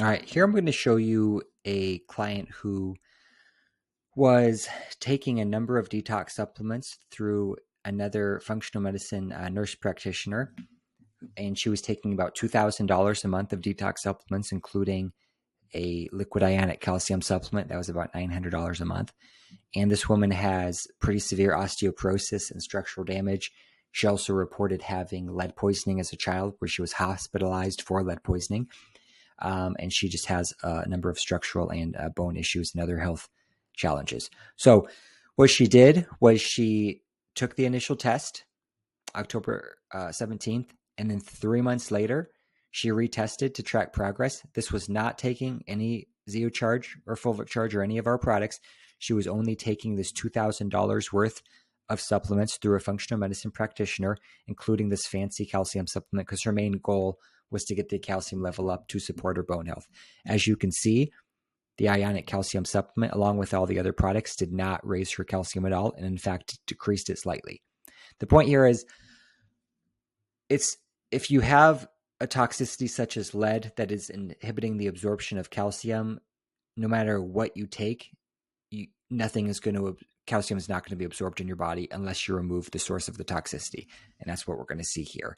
All right, here I'm going to show you a client who was taking a number of detox supplements through another functional medicine nurse practitioner, and she was taking about $2,000 a month of detox supplements, including a liquid ionic calcium supplement that was about $900 a month. And this woman has pretty severe osteoporosis and structural damage. She also reported having lead poisoning as a child, where she was hospitalized for lead poisoning. And she just has a number of structural and bone issues and other health challenges. So what she did was she took the initial test October 17th, and then 3 months later, she retested to track progress. This was not taking any ZeoCharge or Fulvic Charge or any of our products. She was only taking this $2,000 worth of supplements through a functional medicine practitioner, including this fancy calcium supplement, because her main goal was to get the calcium level up to support her bone health. As you can see, the ionic calcium supplement, along with all the other products, did not raise her calcium at all, and in fact decreased it slightly. The point here is, if you have a toxicity such as lead that is inhibiting the absorption of calcium, no matter what you take, calcium is not going to be absorbed in your body unless you remove the source of the toxicity. And that's what we're going to see here.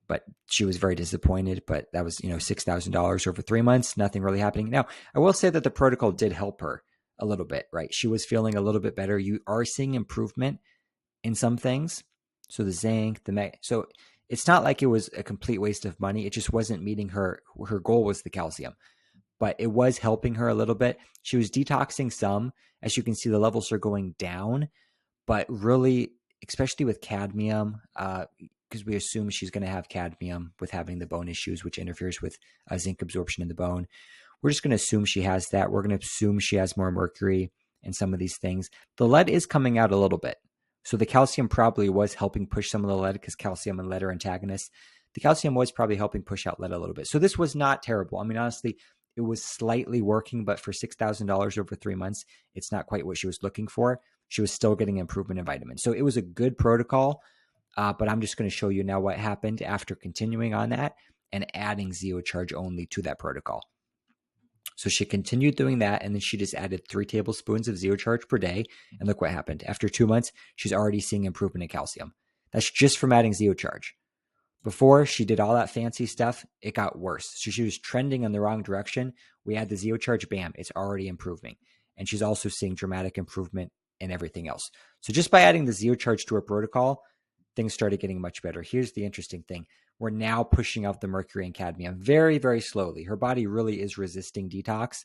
But she was very disappointed, but that was, $6,000 over 3 months, nothing really happening. Now, I will say that the protocol did help her a little bit, right? She was feeling a little bit better. You are seeing improvement in some things. So the zinc, so it's not like it was a complete waste of money. It just wasn't meeting her goal was the calcium, but it was helping her a little bit. She was detoxing some. As you can see, the levels are going down, but really, especially with cadmium, because we assume she's going to have cadmium with having the bone issues, which interferes with zinc absorption in the bone. We're just going to assume she has that. We're going to assume she has more mercury and some of these things. The lead is coming out a little bit. So the calcium probably was helping push some of the lead, because calcium and lead are antagonists. The calcium was probably helping push out lead a little bit. So this was not terrible. I mean, honestly, it was slightly working, but for $6,000 over 3 months, it's not quite what she was looking for. She was still getting improvement in vitamins. So it was a good protocol, but I'm just going to show you now what happened after continuing on that and adding ZeoCharge only to that protocol. So she continued doing that, and then she just added 3 tablespoons of ZeoCharge per day, and look what happened. After 2 months, she's already seeing improvement in calcium. That's just from adding ZeoCharge. Before she did all that fancy stuff, it got worse. So she was trending in the wrong direction. We add the ZeoCharge, bam, it's already improving. And she's also seeing dramatic improvement in everything else. So just by adding the ZeoCharge to her protocol, things started getting much better. Here's the interesting thing. We're now pushing out the mercury and cadmium very, very slowly. Her body really is resisting detox,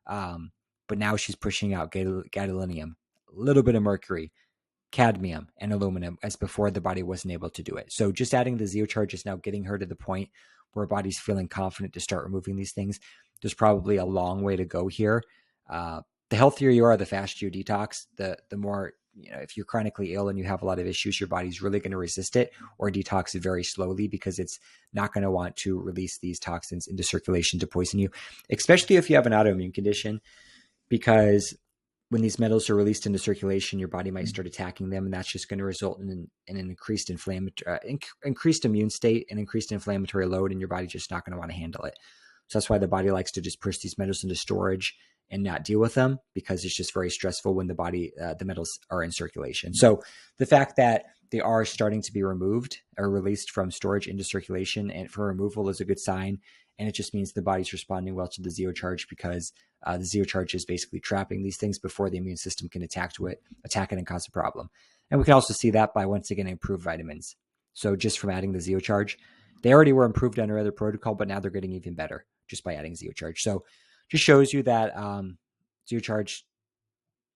but now she's pushing out gadolinium, a little bit of mercury, cadmium, and aluminum, as before the body wasn't able to do it. So just adding the ZeoCharge is now getting her to the point where her body's feeling confident to start removing these things. There's probably a long way to go here. The healthier you are, the faster you detox, the more, if you're chronically ill and you have a lot of issues, your body's really going to resist it or detox it very slowly, because it's not going to want to release these toxins into circulation to poison you, especially if you have an autoimmune condition, because when these metals are released into circulation, your body might start attacking them, and that's just going to result in an increased immune state and increased inflammatory load, and your body's just not going to want to handle it. So that's why the body likes to just push these metals into storage and not deal with them, because it's just very stressful when the metals are in circulation. So the fact that they are starting to be removed or released from storage into circulation and for removal is a good sign. And it just means the body's responding well to the ZeoCharge, because the ZeoCharge is basically trapping these things before the immune system can attack it and cause a problem. And we can also see that by, once again, improved vitamins. So just from adding the ZeoCharge, they already were improved under other protocol, but now they're getting even better just by adding ZeoCharge. So just shows you that ZeoCharge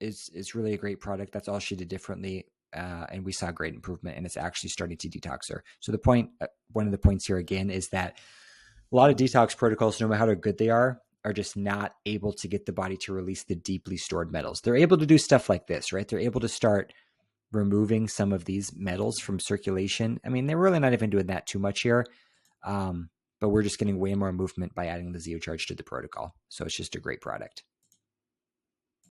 is really a great product. That's all she did differently. And we saw great improvement, and it's actually starting to detox her. So the point, one of the points here again, is that a lot of detox protocols, no matter how good they are just not able to get the body to release the deeply stored metals. They're able to do stuff like this, right? They're able to start removing some of these metals from circulation. I mean, they're really not even doing that too much here. But we're just getting way more movement by adding the ZeoCharge to the protocol. So it's just a great product.